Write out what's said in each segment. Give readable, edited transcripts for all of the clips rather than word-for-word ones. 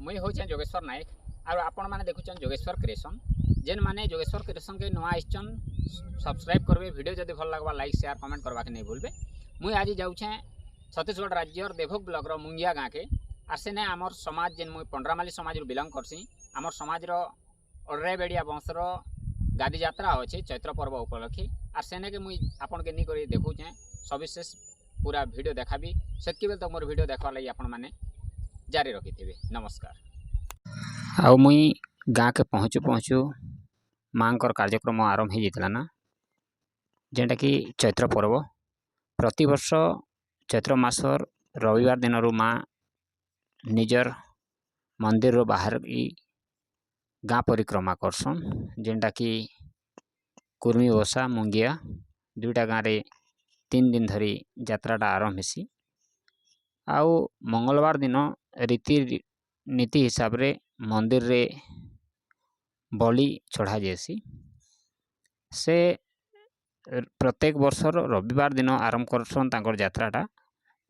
मुई हूँ जोगेश्वर नायक और आपण मैंने देखुन जोगेश्वर क्रिएशन जेन माने जोगेश्वर क्रिएशन के नुआ आइसन सब्सक्राइब करबे वीडियो जदि भल लगवा लाइक शेयर कमेंट करवा के नहीं भूलबे। मुई आज जाऊे छत्तीसगढ़ राज्यर देवभोग ब्लॉक मुंगिया गाँ के आर सेने आमर समाज जेन मुई पंडरामाली समाज बिलंग करसी। आमर समाज अड्रे बेड़िया वंशर गादी यात्रा अच्छे चैत्र पर्व उपलक्षे आर सेने के मुई आपन के नहीं कर देखुचे सविशेष पूरा वीडियो देखाबी सेतकी बेल तक मोर वीडियो देखा लगी आपण मैंने जारी रखी। नमस्कार। आउ मुई गाँ के पहुँचू पहुँचू माँ कार्यक्रम आरंभ हो जाता ना जेनटा कि चैत्र पर्व प्रति वर्ष चैत्र मासर रविवार दिन माँ निजर मंदिर बाहर गाँ परिक्रमा करसन जेनटा कि कुर्मी ओसा मुंगिया दुईटा गाँव रे 3 दिन धरी यात्राटा आरंभ हेसी। आउ मंगलवार दिन रीति नीति हिसाब रे मंदिर रे बलि चढ़ा जासी। से प्रत्येक वर्षर रविवार दिन आरंभ करसन तांकर यात्राटा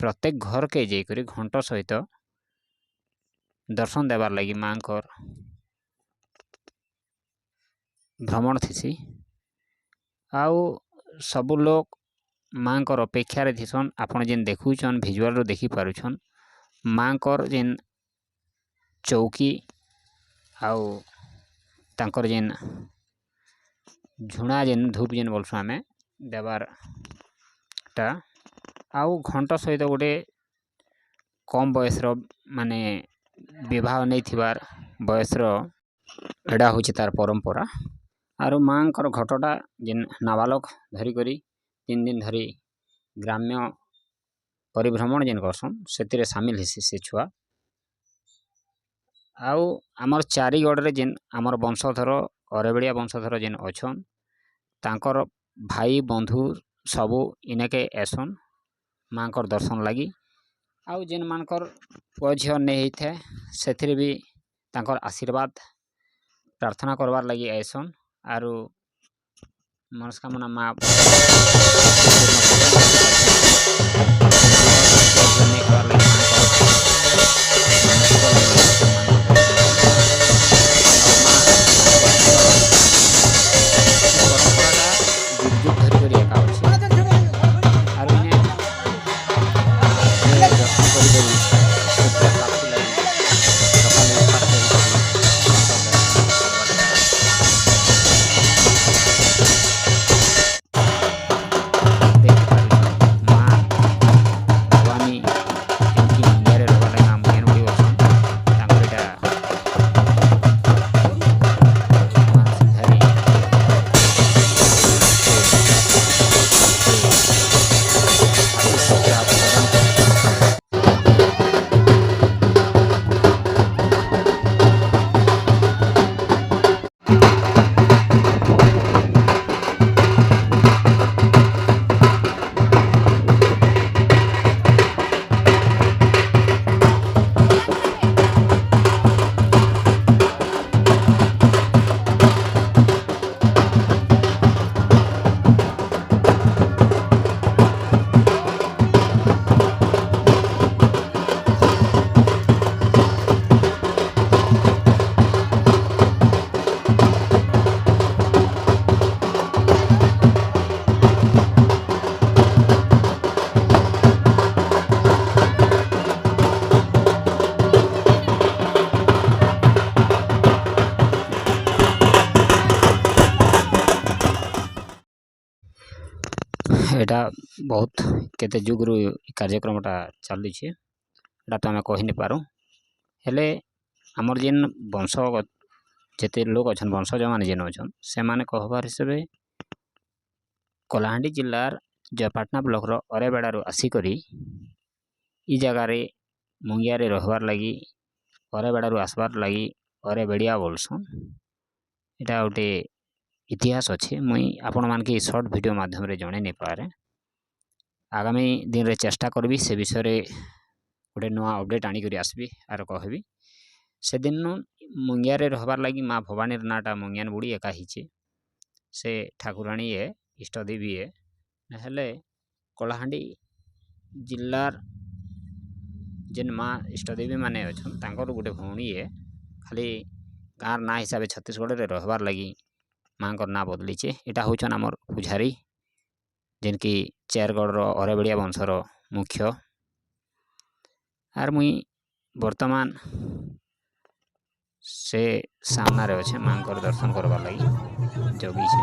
प्रत्येक घर के जाकर घंट सहित दर्शन देवार लगी माँ भ्रमण थीसी। आउ सबु लोग माँ अपेक्षा थीसन। आपन जेन देखुचन भिजुआल देखी पारुछन माँ जेन चौकी आउ तांकर जेन झुणा जेन धूप जेन बोलसु आमे देवारटा आउ घंट सहित गोटे कम बयसर माने विवाह नहीं थिबार बयसर एडा होची तार परंपरा। आरो माँ घटटा जेन नाबालक धरिकरी 3 दिन धरी ग्राम्य परिभ्रमण जेन करसन से सामिल हेसी से छुआ। आउ आमर चारिगढ़ रे जेन आमर वंशधर अरेबेड़िया वंशधर जेन अच्छन तांकर भाई बंधु सबू इनके एसन माँ दर्शन लगी। आउ जेन मानकर पुआ झील नहीं होता से भी तांकर आशीर्वाद प्रार्थना करवार लगी ऐसन आरु मनस्कामना माँ एटा बहुत केते जुगरू कार्यक्रमटा चलुचे एटा तो आम कही नहीं पारू। हेले आमर जेन वंश जेते लोग अच्छन वंशज मैंने जेन अच्छन से माने कहबार हिसाब कलाहांडी जिलार जयपाटना ब्लॉक अरेबेड़ारू आसिकरी ई जगार मुंगिया रे रहबार लगी अरेबेड़ारू आसबार लगी अरेबेड़िया बोलसन। एटा गोटे इतिहास अच्छे मुई आपण मान के शॉर्ट वीडियो माध्यम रे जणे नहीं पारे। आगामी दिन रे चेष्टा करबी से विषय गोटे नुआ अपडेट आनिक आसबी आर कहबी। से दिन मुंगिया रे रहबार लगी माँ भवानी नाटा मुंगियान बुड़ी एका हिचे से ठाकुराणी है इष्टदेवी है हेले कलाहांडी जिलार जेन माँ इष्टदेवी मैंने अच्छा गोटे भौणी है खाली गाँव ना हिसाब से छत्तीसगढ़ में रहबार लगी माँ ना बदलीचे। यहाँ हूँ आमर पुजारी जेन कि चेरगढ़ अरेबड़िया वंशर मुख्य। आर मुई वर्तमान से सामना रे अच्छे माँ दर्शन करवार लगी जगी छे।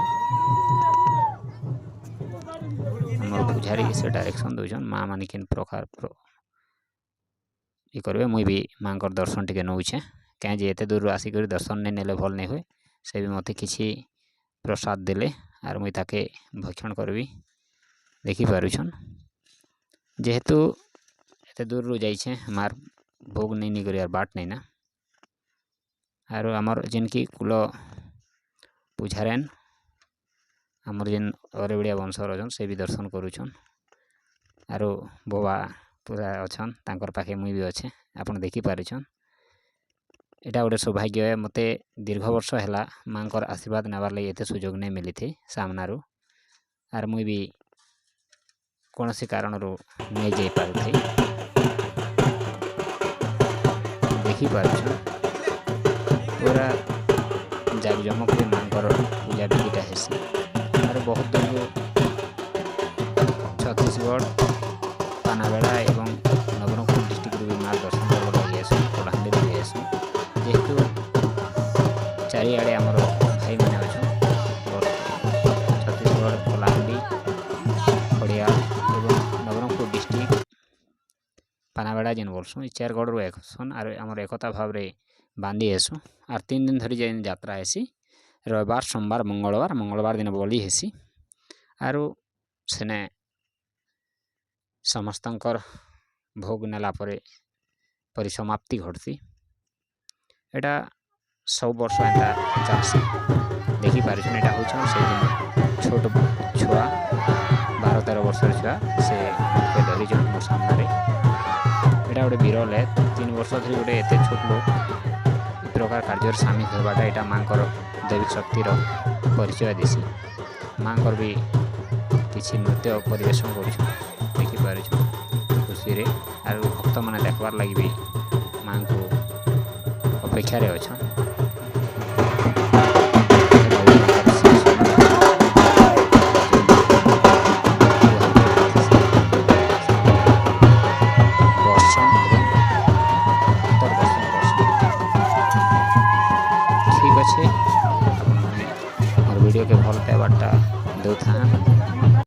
हमर पुजारी से डायरेक्शन दौन माँ मान किन प्रकार ये करेंगे मुई भी माँ दर्शन टे नौचे कहीं एत दूर आसिक दर्शन नहीं नेले भल नहीं हुए से भी मत किसी प्रसाद देले आर मुई ताके भक्षण करी देखिपारुछन। जेहेतु एत दूर रू जाइछे हमार भोग नहीं कर बाट नहीं ना आर आमर जेन की कुल पुजारेन आमर जेन अरेबड़िया वंशर अछन से भी दर्शन करुछन। आरो बोबा पूरा अच्छन तांकर पाखे मुई भी अच्छे आपन देखी पारिछन। एटा गोटे सौभाग्य है मते दीर्घ वर्ष है माँ आशीर्वाद नेबार लगी एते सुजोग नहीं मिली थी सामनारू आर मुई भी कौन सी कारण नहीं जाई पारि थी देखी पारिछन। पूरा जाकजमक माँ पूजा विधिटा हेसी आर बहुत दूर छत्तीसगढ़ पानाबेड़ा एवं नवरंगपुर डिस्ट्रिक्ट भी माँ दर्शन करवा लगी आसू कलाहांडी भी आसू। जेहेतु चारिआडे आमर भाई मैंने अच्छे छत्तीसगढ़ कलाहांडी खड़िया एवं नवरंगपुर डिस्ट्रिक्ट पानाबेड़ा जेन बोलसूँ चेरगढ़ एकसन आर आमर एकता भाव में बांधी आसू। आर 3 दिन धरी जेन यात्रा हेसी रविवार सोमवार मंगलवार दिन बलि हेसी आरु सेने समस्तंकर भोग नेला परिसमाप्ति घटती। एटा सब वर्ष एंता चलसी देखी पारिछन। एटा हूँ से दिन छोट छुआ 12-13 वर्षर छुआ से धरी मोर सामने एटा गोटे विरल है 3 वर्ष धरी गोटे एत छोट लोग प्रकार कार्य सामिल होगाटा यहाँ माँ दैविक शक्तिर परिचय देसी। माँ भी किसी नृत्य परिवेशन कर खुशी आर भक्त मैंने देखबार लगी भी माँ को अपेक्षा अच्छा।